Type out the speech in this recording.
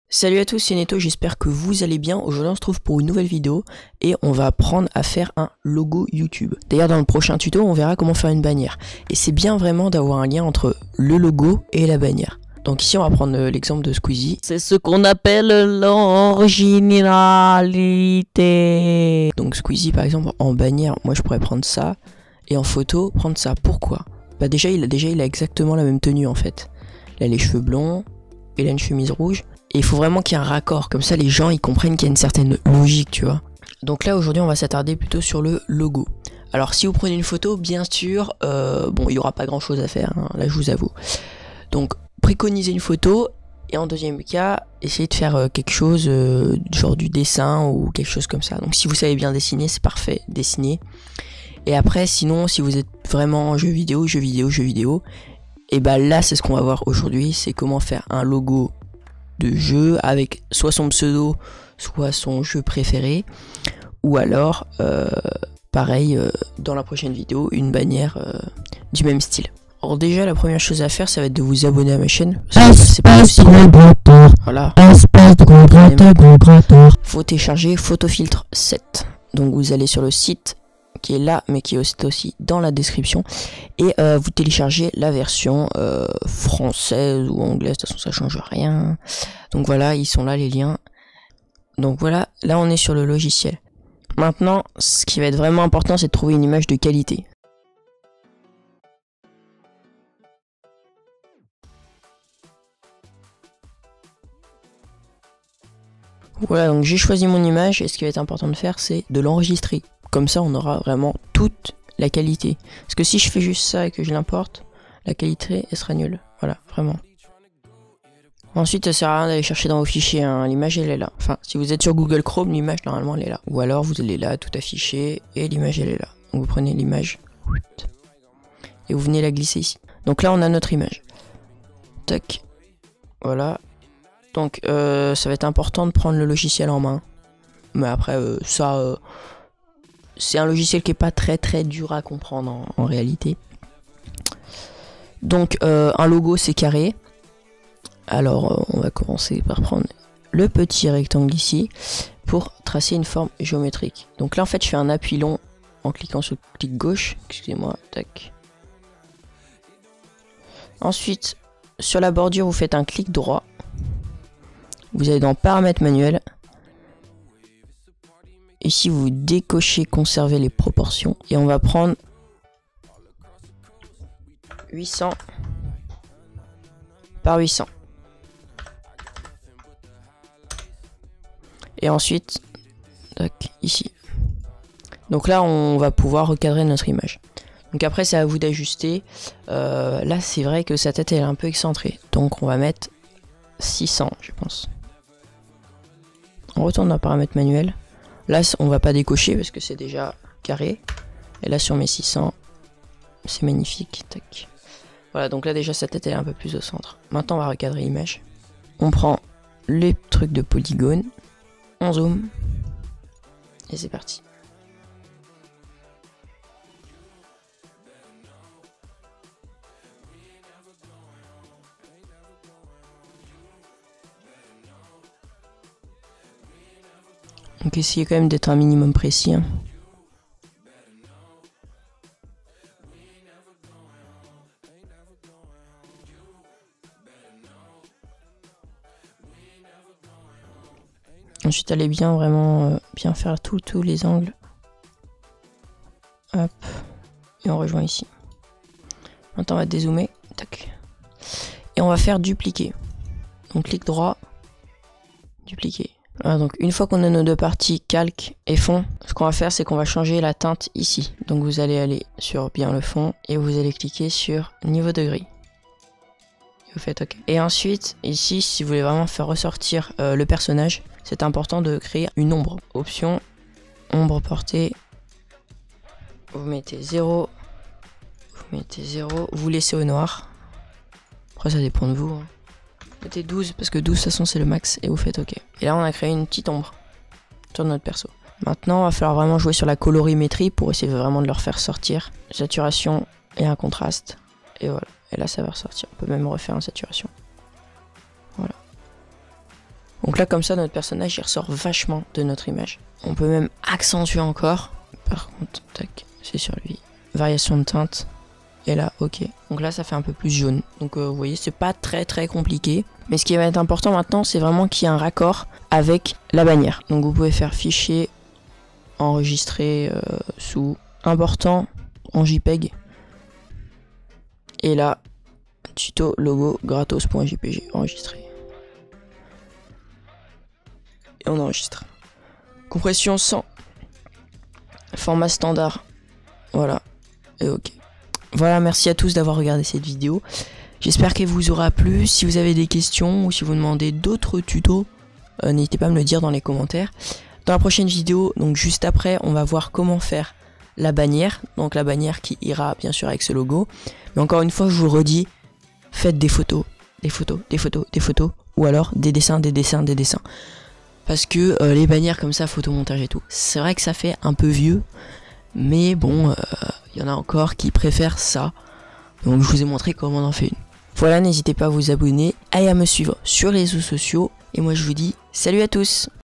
Salut à tous, c'est Neto, j'espère que vous allez bien. Aujourd'hui on se trouve pour une nouvelle vidéo et on va apprendre à faire un logo YouTube. D'ailleurs dans le prochain tuto on verra comment faire une bannière. Et c'est bien vraiment d'avoir un lien entre le logo et la bannière. Donc ici on va prendre l'exemple de Squeezie. C'est ce qu'on appelle l'originalité. Donc Squeezie par exemple en bannière, moi je pourrais prendre ça. Et en photo prendre ça. Pourquoi? Bah déjà il a exactement la même tenue en fait. Il a les cheveux blonds, il a une chemise rouge. Et il faut vraiment qu'il y ait un raccord, comme ça les gens ils comprennent qu'il y a une certaine logique, tu vois. Donc là aujourd'hui on va s'attarder plutôt sur le logo. Alors si vous prenez une photo, bien sûr, bon il n'y aura pas grand chose à faire, hein, là je vous avoue. Donc préconisez une photo, et en deuxième cas, essayez de faire quelque chose, genre du dessin ou quelque chose comme ça. Donc si vous savez bien dessiner, c'est parfait, dessinez. Et après sinon, si vous êtes vraiment jeux vidéo, et bah là c'est ce qu'on va voir aujourd'hui, c'est comment faire un logo de jeu avec soit son pseudo, soit son jeu préféré, ou alors pareil dans la prochaine vidéo une bannière du même style. Alors déjà la première chose à faire ça va être de vous abonner à ma chaîne, c'est pas possible. Voilà. Faut télécharger Photofiltre 7. Donc vous allez sur le site qui est là mais qui est aussi dans la description et vous téléchargez la version française ou anglaise, de toute façon ça change rien. Donc voilà, ils sont là les liens. Donc voilà, là on est sur le logiciel. Maintenant ce qui va être vraiment important c'est de trouver une image de qualité. Voilà, donc j'ai choisi mon image et ce qui va être important de faire c'est de l'enregistrer. Comme ça on aura vraiment toute la qualité. Parce que si je fais juste ça et que je l'importe, la qualité elle sera nulle. Voilà, vraiment. Ensuite ça sert à rien d'aller chercher dans vos fichiers, hein. L'image elle est là. Enfin si vous êtes sur Google Chrome, l'image normalement elle est là. Ou alors vous allez là, tout afficher, et l'image elle est là. Donc vous prenez l'image et vous venez la glisser ici. Donc là on a notre image. Tac. Voilà. Donc ça va être important de prendre le logiciel en main. Mais après c'est un logiciel qui est pas très dur à comprendre en réalité. Donc un logo c'est carré. Alors on va commencer par prendre le petit rectangle ici pour tracer une forme géométrique. Donc là en fait je fais un appui long en cliquant sur le clic gauche, excusez-moi, tac. Ensuite sur la bordure vous faites un clic droit. Vous allez dans paramètres manuels. Ici vous décochez conserver les proportions et on va prendre 800 par 800. Et ensuite tac, ici. Donc là on va pouvoir recadrer notre image. Donc après c'est à vous d'ajuster. Là c'est vrai que sa tête elle est un peu excentrée. Donc on va mettre 600 je pense. On retourne dans paramètres manuels. Là on va pas décocher parce que c'est déjà carré. Et là sur mes 600 c'est magnifique. Tac. Voilà, donc là déjà sa tête elle est un peu plus au centre. Maintenant on va recadrer l'image. On prend les trucs de polygone, on zoome et c'est parti. Donc essayez quand même d'être un minimum précis, hein. Ensuite allez bien vraiment bien faire tous les angles. Hop. Et on rejoint ici. Maintenant on va dézoomer. Tac. Et on va faire dupliquer. Donc clic droit. Dupliquer. Voilà, donc une fois qu'on a nos deux parties calque et fond, ce qu'on va faire c'est qu'on va changer la teinte ici. Donc vous allez aller sur bien le fond et vous allez cliquer sur niveau de gris. Vous faites OK. Et ensuite ici si vous voulez vraiment faire ressortir le personnage, c'est important de créer une ombre. Option, ombre portée. Vous mettez 0. Vous mettez 0. Vous laissez au noir. Après ça dépend de vous, hein. Mettez 12 parce que 12 de toute façon c'est le max et vous faites OK. Et là on a créé une petite ombre sur notre perso. Maintenant il va falloir vraiment jouer sur la colorimétrie pour essayer vraiment de leur faire sortir. Saturation et un contraste. Et voilà. Et là ça va ressortir. On peut même refaire une saturation. Voilà. Donc là comme ça notre personnage il ressort vachement de notre image. On peut même accentuer encore. Par contre, tac, c'est sur lui. Variation de teinte. Et là, ok. Donc là ça fait un peu plus jaune. Donc vous voyez c'est pas très compliqué. Mais ce qui va être important maintenant c'est vraiment qu'il y ait un raccord avec la bannière. Donc vous pouvez faire fichier, enregistrer sous important en JPEG. Et là, tuto logo gratos.jpg enregistré. Et on enregistre. Compression 100. Format standard. Voilà. Et ok. Voilà, merci à tous d'avoir regardé cette vidéo. J'espère qu'elle vous aura plu. Si vous avez des questions ou si vous demandez d'autres tutos, n'hésitez pas à me le dire dans les commentaires. Dans la prochaine vidéo, donc juste après, on va voir comment faire la bannière. Donc la bannière qui ira bien sûr avec ce logo. Mais encore une fois, je vous le redis, faites des photos, des photos, des photos, des photos. Ou alors des dessins, des dessins, des dessins. Parce que les bannières comme ça, photomontage et tout, c'est vrai que ça fait un peu vieux. Mais bon, y en a encore qui préfèrent ça. Donc je vous ai montré comment on en fait une. Voilà, n'hésitez pas à vous abonner et à me suivre sur les réseaux sociaux. Et moi je vous dis salut à tous!